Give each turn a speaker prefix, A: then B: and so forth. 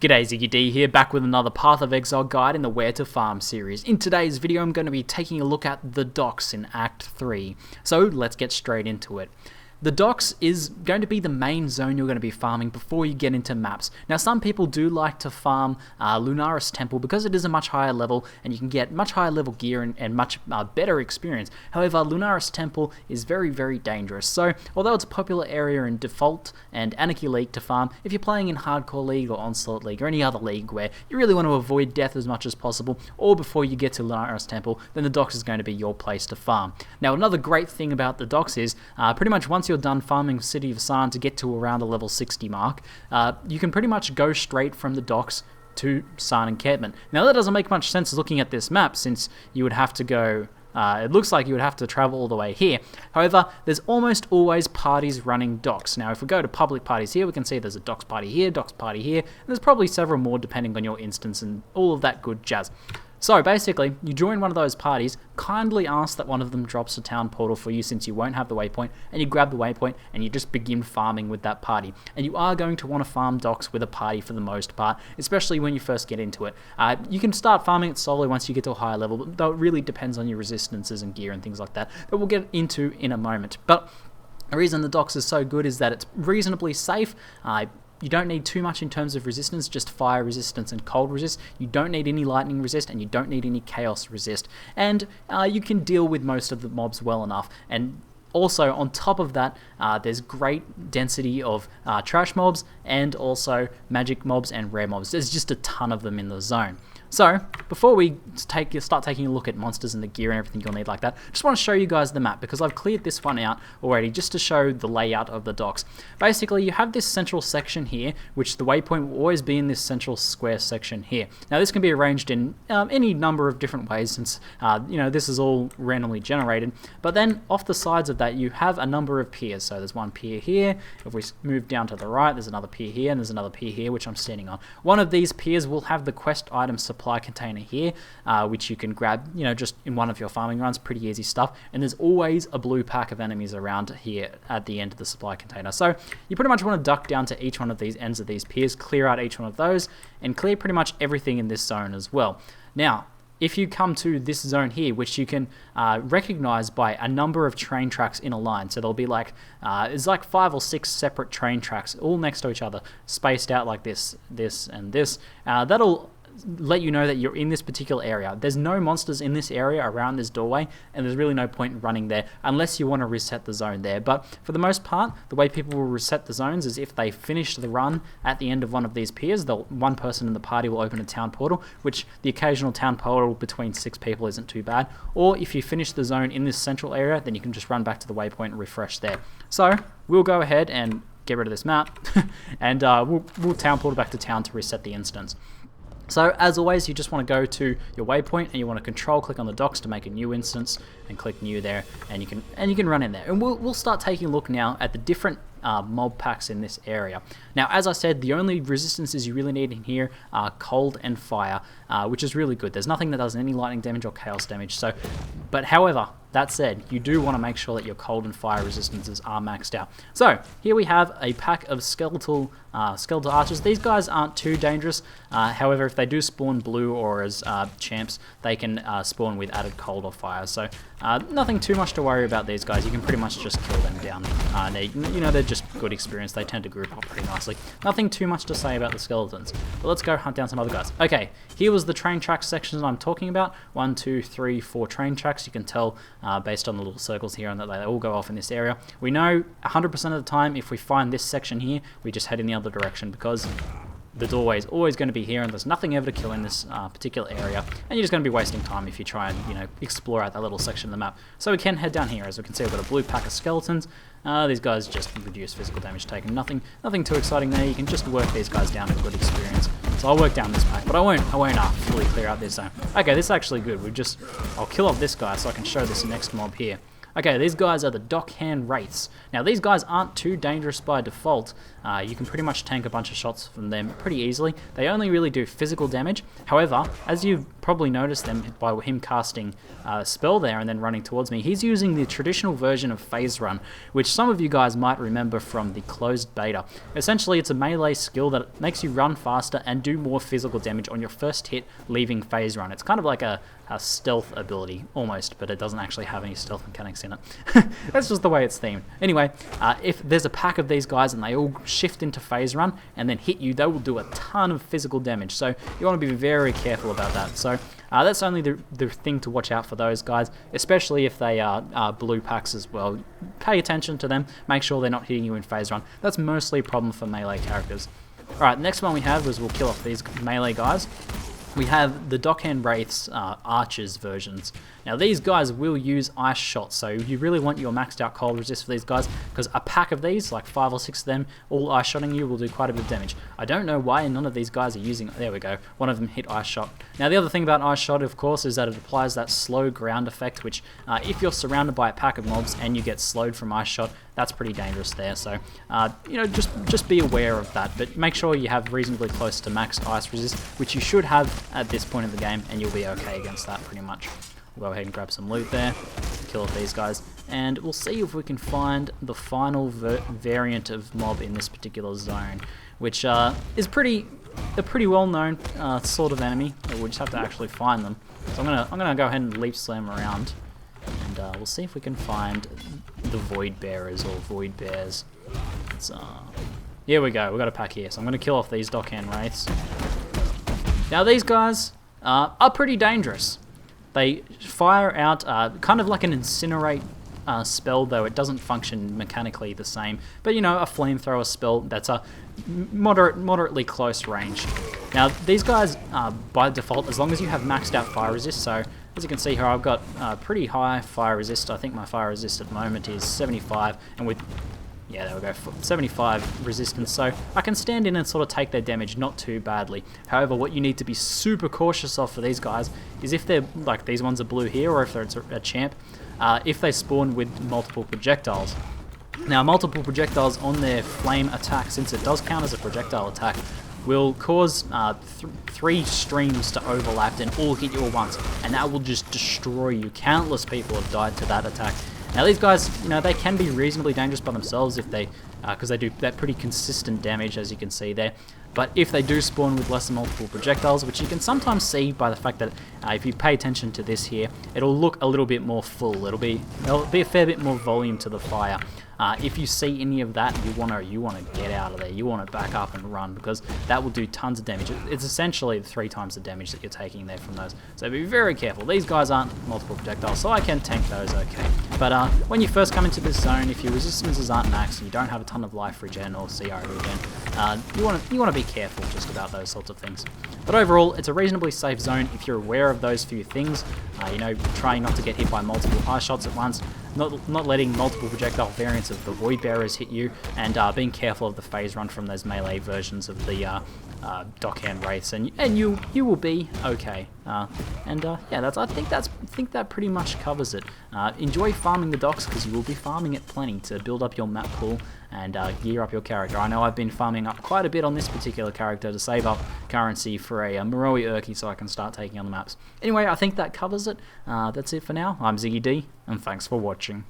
A: G'day, ZiggyD here, back with another Path of Exile guide in the Where to Farm series. In today's video, I'm going to be taking a look at the docks in Act 3. So let's get straight into it. The docks is going to be the main zone you're going to be farming before you get into maps. Now, some people do like to farm Lunaris Temple because it is a much higher level and you can get much higher level gear and much better experience. However, Lunaris Temple is very, very dangerous. So, although it's a popular area in Default and Anarchy League to farm, if you're playing in Hardcore League or Onslaught League or any other league where you really want to avoid death as much as possible, or before you get to Lunaris Temple, then the docks is going to be your place to farm. Now, another great thing about the docks is pretty much once you're done farming City of San to get to around the level 60 mark, you can pretty much go straight from the docks to San encampment. Now that doesn't make much sense looking at this map, since you would have to go, it looks like you would have to travel all the way here. However, there's almost always parties running docks. Now if we go to public parties here, we can see there's a docks party here, docks party here, and there's probably several more depending on your instance and all of that good jazz. So basically, you join one of those parties, kindly ask that one of them drops a town portal for you since you won't have the waypoint, and you grab the waypoint and you just begin farming with that party. And you are going to want to farm docks with a party for the most part, especially when you first get into it. You can start farming it solo once you get to a higher level, but though it really depends on your resistances and gear and things like that we'll get into in a moment. But the reason the docks is so good is that it's reasonably safe. You don't need too much in terms of resistance, just fire resistance and cold resist. You don't need any lightning resist, and you don't need any chaos resist. And you can deal with most of the mobs well enough. And also, on top of that, there's great density of trash mobs and also magic mobs and rare mobs. There's just a ton of them in the zone. So, before we start taking a look at monsters and the gear and everything you'll need like that, I just want to show you guys the map, because I've cleared this one out already just to show the layout of the docks. Basically, you have this central section here, which the waypoint will always be in this central square section here. Now, this can be arranged in any number of different ways, since this is all randomly generated. But then, off the sides of that, you have a number of piers. So there's one pier here. If we move down to the right, there's another pier here, and there's another pier here, which I'm standing on. One of these piers will have the quest item supply container here, which you can grab, just in one of your farming runs. Pretty easy stuff. And there's always a blue pack of enemies around here at the end of the supply container. So you pretty much want to duck down to each one of these ends of these piers, clear out each one of those, and clear pretty much everything in this zone as well. Now, if you come to this zone here, which you can recognize by a number of train tracks in a line, so there'll be like, it's like 5 or 6 separate train tracks all next to each other, spaced out like this, this, and this. That'll let you know that you're in this particular area. There's no monsters in this area around this doorway, and there's really no point in running there unless you want to reset the zone there. But for the most part, the way people will reset the zones is if they finish the run at the end of one of these piers, one person in the party will open a town portal, which the occasional town portal between 6 people isn't too bad. Or if you finish the zone in this central area, then you can just run back to the waypoint and refresh there. So we'll go ahead and get rid of this map and we'll town portal back to town to reset the instance. So as always, you just want to go to your waypoint and you want to control click on the docks to make a new instance and click new there, and you can run in there. And we'll start taking a look now at the different mob packs in this area. Now, as I said, the only resistances you really need in here are cold and fire, which is really good. There's nothing that does any lightning damage or chaos damage. So, but however, that said, you do want to make sure that your cold and fire resistances are maxed out. So here we have a pack of skeletal archers. These guys aren't too dangerous. However, if they do spawn blue or as champs, they can spawn with added cold or fire. So nothing too much to worry about these guys. You can pretty much just kill them down. They're just good experience. They tend to group up pretty nicely. Nothing too much to say about the skeletons. But let's go hunt down some other guys. Okay, here was the train track section I'm talking about. 1, 2, 3, 4 train tracks. You can tell based on the little circles here and that they all go off in this area. We know 100% of the time if we find this section here, we just head in the other direction, because the doorway is always going to be here and there's nothing ever to kill in this particular area, and you're just going to be wasting time if you try and explore out that little section of the map. So we can head down here. As we can see, we've got a blue pack of skeletons. These guys just reduce physical damage taken. Nothing too exciting there. You can just work these guys down with good experience. So I'll work down this pack, but I won't fully clear out this zone. Okay, this is actually good. I'll kill off this guy so I can show this next mob here. Okay, these guys are the Dockhand Wraiths. Now, these guys aren't too dangerous by default. You can pretty much tank a bunch of shots from them pretty easily. They only really do physical damage. However, as you've probably noticed them by him casting a spell there and then running towards me, he's using the traditional version of Phase Run, which some of you guys might remember from the closed beta. Essentially, it's a melee skill that makes you run faster and do more physical damage on your first hit leaving Phase Run. It's kind of like a stealth ability, almost, but it doesn't actually have any stealth mechanics in it. That's just the way it's themed. Anyway, if there's a pack of these guys and they all shift into Phase Run and then hit you, they will do a ton of physical damage, so you want to be very careful about that. So that's only the thing to watch out for those guys, especially if they are blue packs as well. Pay attention to them, make sure they're not hitting you in Phase Run. That's mostly a problem for melee characters. Alright, next one we have is we'll kill off these melee guys. We have the Dockhand Wraiths Archers versions. Now these guys will use ice shots, so you really want your maxed out cold resist for these guys, because a pack of these, like 5 or 6 of them, all ice shotting you will do quite a bit of damage. I don't know why none of these guys are using, there we go, one of them hit ice shot. Now the other thing about ice shot, of course, is that it applies that slow ground effect, which if you're surrounded by a pack of mobs and you get slowed from ice shot, that's pretty dangerous there. So you know, just be aware of that, but make sure you have reasonably close to max ice resist, which you should have at this point in the game, and you'll be okay against that pretty much. We'll go ahead and grab some loot there, kill off these guys, and we'll see if we can find the final variant of mob in this particular zone, which is a pretty well-known sort of enemy. We'll just have to actually find them. So I'm gonna go ahead and leap slam around, and we'll see if we can find the Void Bearers or Void Bears. Here we go. We got a pack here, so I'm gonna kill off these Dockhand Wraiths. Now these guys are pretty dangerous. They fire out kind of like an incinerate spell, though it doesn't function mechanically the same. But you know, a flamethrower spell that's a moderately close range. Now these guys, by default, as long as you have maxed out fire resist, so as you can see here, I've got pretty high fire resist. I think my fire resist at the moment is 75, and with yeah, there we go, 75 resistance, so I can stand in and sort of take their damage not too badly. However, what you need to be super cautious of for these guys is if they're, like these ones are blue here, or if they're a champ, if they spawn with multiple projectiles. Now, multiple projectiles on their flame attack, since it does count as a projectile attack, will cause 3 streams to overlap and all hit you at once, and that will just destroy you. Countless people have died to that attack. Now these guys, you know, they can be reasonably dangerous by themselves if they, because they do that pretty consistent damage, as you can see there. But if they do spawn with less than multiple projectiles, which you can sometimes see by the fact that if you pay attention to this here, it'll look a little bit more full. There'll be a fair bit more volume to the fire. If you see any of that, you want to get out of there. You want to back up and run, because that will do tons of damage. It's essentially 3 times the damage that you're taking there from those. So be very careful. These guys aren't multiple projectiles, so I can tank those okay. But when you first come into this zone, if your resistances aren't maxed and you don't have a ton of life regen or CR regen, you want to be careful just about those sorts of things. But overall, it's a reasonably safe zone if you're aware of those few things. You know, trying not to get hit by multiple ice shots at once, not letting multiple projectile variants of the Void Bearers hit you, and being careful of the phase run from those melee versions of the Dockhand Wraiths, and you will be okay. Yeah, I think that pretty much covers it. Enjoy farming the docks, because you will be farming it plenty to build up your map pool and gear up your character. I know I've been farming up quite a bit on this particular character to save up currency for a Moroi Urki so I can start taking on the maps. Anyway, I think that covers it. That's it for now. I'm ZiggyD, and thanks for watching.